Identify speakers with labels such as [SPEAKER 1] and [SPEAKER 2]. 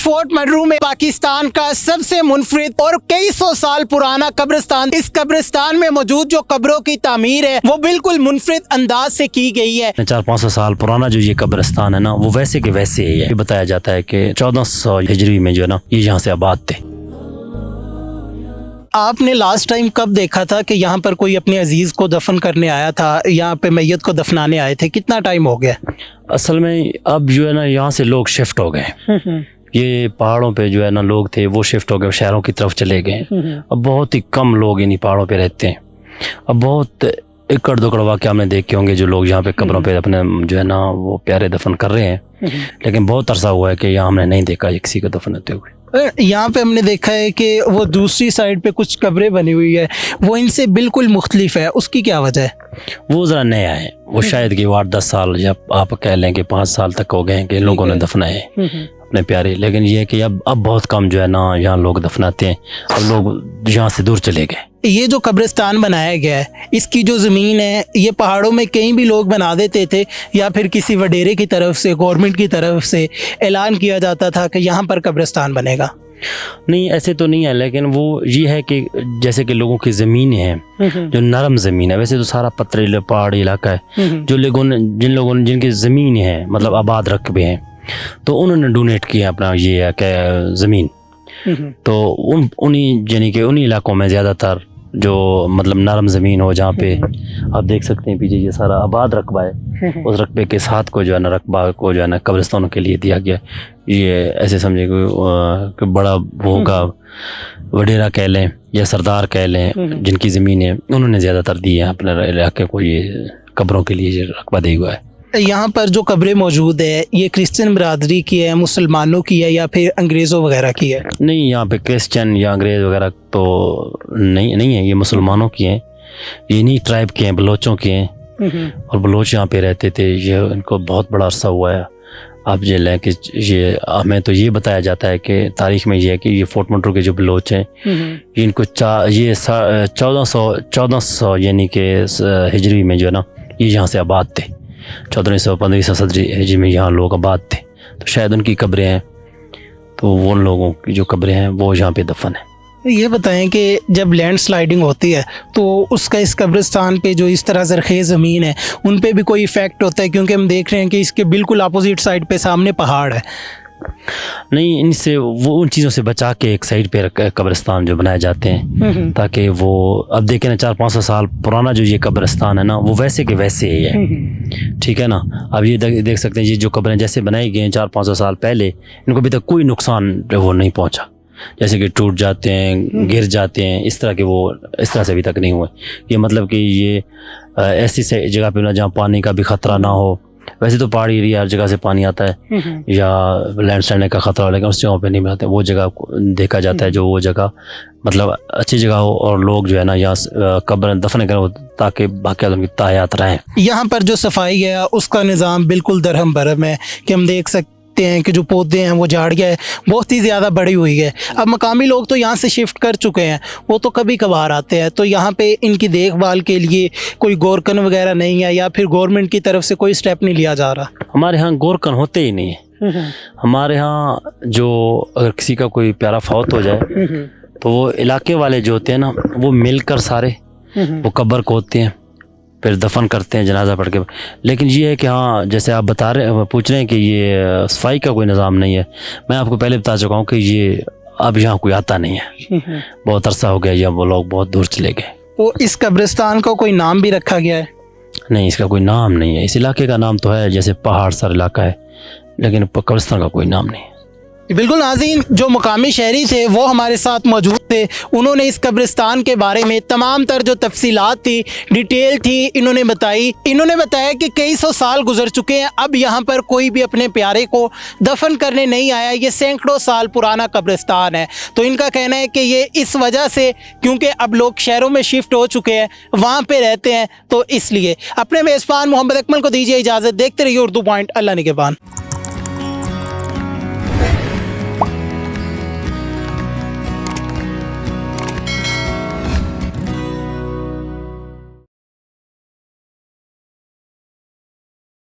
[SPEAKER 1] Fort मडरू में पाकिस्तान का सबसे मुनफरिद और कई सौ साल पुराना कब्रिस्तान। इस कब्रिस्तान में मौजूद जो कब्रों की तामीर है वो बिल्कुल मुनफरिद अंदाज से की गई है।
[SPEAKER 2] 400-500 साल पुराना जो ये कब्रिस्तान है ना, वो वैसे के वैसे ही है। ये बताया जाता है कि 1400 हिजरी में जो है ना, ये यहाँ से आबाद थे।
[SPEAKER 1] आपने लास्ट टाइम कब देखा था कि यहाँ पर कोई अपने अजीज को दफन करने आया था, यहाँ पे मैयत को दफनाने आए थे? कितना टाइम हो गया?
[SPEAKER 2] असल में अब जो है ना, यहाँ से लोग शिफ्ट हो गए। ये पहाड़ों पे जो है ना लोग थे, वो शिफ्ट हो गए, शहरों की तरफ चले गए। अब बहुत ही कम लोग इन्हीं पहाड़ों पे रहते हैं। अब बहुत एकड़ दुकड़ वाक़या हमने देखे होंगे, जो लोग यहाँ पे कब्रों पे अपने जो है ना वो प्यारे दफन कर रहे हैं। लेकिन बहुत अरसा हुआ है कि यहाँ हमने नहीं देखा किसी को दफन होते हुए।
[SPEAKER 1] यहाँ पे हमने देखा है कि वो दूसरी साइड पे कुछ कब्रें बनी हुई है, वो इनसे बिल्कुल मुख्तलिफ है। उसकी क्या वजह है?
[SPEAKER 2] वो ज़रा नया है। वो शायद कि 8-10 साल या आप कह लें कि 5 साल तक हो गए हैं कि लोगों ने दफनाए अपने प्यारे। लेकिन ये है कि अब बहुत कम जो है ना यहाँ लोग दफनाते हैं। अब लोग यहाँ से दूर चले गए।
[SPEAKER 1] ये जो कब्रिस्तान बनाया गया है, इसकी जो ज़मीन है, ये पहाड़ों में कहीं भी लोग बना देते थे या फिर किसी वडेरे की तरफ से, गवर्नमेंट की तरफ से ऐलान किया जाता था कि यहाँ पर कब्रिस्तान बनेगा?
[SPEAKER 2] नहीं, ऐसे तो नहीं है। लेकिन वो ये है कि जैसे कि लोगों की ज़मीन है जो नरम ज़मीन है, वैसे तो सारा पथरीला पहाड़ी इलाका है। जो लोगों ने जिनकी ज़मीन है, मतलब आबाद रकबे हैं, तो उन्होंने डोनेट किया अपना ये है कि ज़मीन। तो उन्हीं यानी कि उन्हीं इलाकों में ज़्यादातर जो मतलब नरम ज़मीन हो, जहाँ पे आप देख सकते हैं पीछे ये सारा आबाद रकबा है, उस रकबे के साथ को जो है ना रकबा को जो है ना कब्रिस्तानों के लिए दिया गया। ये ऐसे समझे कि बड़ा वो होगा, वडेरा कह लें या सरदार कह लें, जिनकी ज़मीन है उन्होंने ज़्यादातर दी है अपने इलाके को, ये कब्रों के लिए ये रकबा दिया हुआ है।
[SPEAKER 1] यहाँ पर जो कब्रें मौजूद है, ये क्रिश्चियन बरादरी की है, मुसलमानों की है या फिर अंग्रेज़ों वगैरह की है?
[SPEAKER 2] नहीं, यहाँ पे क्रिश्चियन या अंग्रेज़ वगैरह तो नहीं है, ये मुसलमानों की हैं। ये इन्हीं ट्राइब के हैं, बलोचों के हैं। और बलोच यहाँ पे रहते थे। ये इनको बहुत बड़ा अरसा हुआ है। आप ये लें कि ये हमें तो ये बताया जाता है कि तारीख़ में ये है कि ये फोर्ट मडरू के जो बलोच हैं, ये इनको 1400 यानी कि हिजरी में जो है ना, ये यहाँ से आबाद थे। 1400-1500 हिजरी में यहाँ लोग आबाद थे, तो शायद उनकी कब्रें हैं। तो वो लोगों की जो कब्रें हैं वो यहाँ पे दफन है।
[SPEAKER 1] ये बताएं कि जब लैंड स्लाइडिंग होती है तो उसका इस कब्रिस्तान पे जो इस तरह ज़रख़ेज़ ज़मीन है उन पे भी कोई इफ़ेक्ट होता है? क्योंकि हम देख रहे हैं कि इसके बिल्कुल अपोजिट साइड पे सामने पहाड़ है।
[SPEAKER 2] नहीं, इनसे वो उन चीज़ों से बचा के एक साइड पे कब्रिस्तान जो बनाए जाते हैं, ताकि वो अब देखें ना 400-500 साल पुराना जो ये कब्रिस्तान है ना, वो वैसे के वैसे ही है। ठीक है ना। अब ये देख सकते हैं, ये जो कब्रें जैसे बनाई गई हैं 400-500 साल पहले, इनको अभी तक कोई नुकसान वो नहीं पहुंचा। जैसे कि टूट जाते हैं, गिर जाते हैं, इस तरह के वो इस तरह से अभी तक नहीं हुए। ये मतलब कि ये ऐसी जगह पे ना जहाँ पानी का भी ख़तरा ना हो। वैसे तो पहाड़ी एरिया हर जगह से पानी आता है या लैंडस्लाइडिंग का ख़तरा हो, लेकिन उस जगहों पे नहीं मिलते। वो जगह देखा जाता है जो वो जगह मतलब अच्छी जगह हो और लोग जो है ना यहाँ कब्र दफन करें, ताकि बाकी उनकी तायात रहें।
[SPEAKER 1] यहाँ पर जो सफाई है उसका निज़ाम बिल्कुल दरहम भरम है कि हम देख सकते हैं कि जो पौधे हैं वो झाड़ियाँ है बहुत ही ज़्यादा बड़ी हुई है। अब मकामी लोग तो यहाँ से शिफ्ट कर चुके हैं, वो तो कभी कभार आते हैं, तो यहाँ पे इनकी देखभाल के लिए कोई गोरकन वगैरह नहीं है या फिर गवर्नमेंट की तरफ से कोई स्टेप नहीं लिया जा रहा?
[SPEAKER 2] हमारे यहाँ गोरकन होते ही नहीं है। हमारे यहाँ जो अगर किसी का कोई प्यारा फौत हो जाए तो वो इलाके वाले जो होते हैं ना, वो मिलकर सारे वो कब्र को होते हैं, फिर दफन करते हैं जनाजा पढ़ के। लेकिन ये है कि हाँ, जैसे आप पूछ रहे हैं कि ये सफाई का कोई निज़ाम नहीं है, मैं आपको पहले बता चुका हूँ कि ये अब यहाँ कोई आता नहीं है। बहुत अरसा हो गया, या वो लोग बहुत दूर चले गए।
[SPEAKER 1] तो इस कब्रिस्तान को कोई नाम भी रखा गया है?
[SPEAKER 2] नहीं, इसका कोई नाम नहीं है। इस इलाके का नाम तो है, जैसे पहाड़ सर इलाका है, लेकिन कब्रिस्तान का कोई नाम नहीं है।
[SPEAKER 1] बिल्कुल नाज़रीन, जो मुकामी शहरी थे वो हमारे साथ मौजूद थे। उन्होंने इस कब्रिस्तान के बारे में तमाम तर जो तफसीलात थी, डिटेल थी, इन्होंने बताई। इन्होंने बताया कि कई सौ साल गुजर चुके हैं, अब यहाँ पर कोई भी अपने प्यारे को दफन करने नहीं आया। ये सैकड़ों साल पुराना कब्रिस्तान है। तो इनका कहना है कि ये इस वजह से, क्योंकि अब लोग शहरों में शिफ्ट हो चुके हैं, वहाँ पर रहते हैं, तो इसलिए। अपने मेज़बान मोहम्मद अकमल को दीजिए इजाज़त। देखते रहिए उर्दू पॉइंट। अल्लाह निगहबान।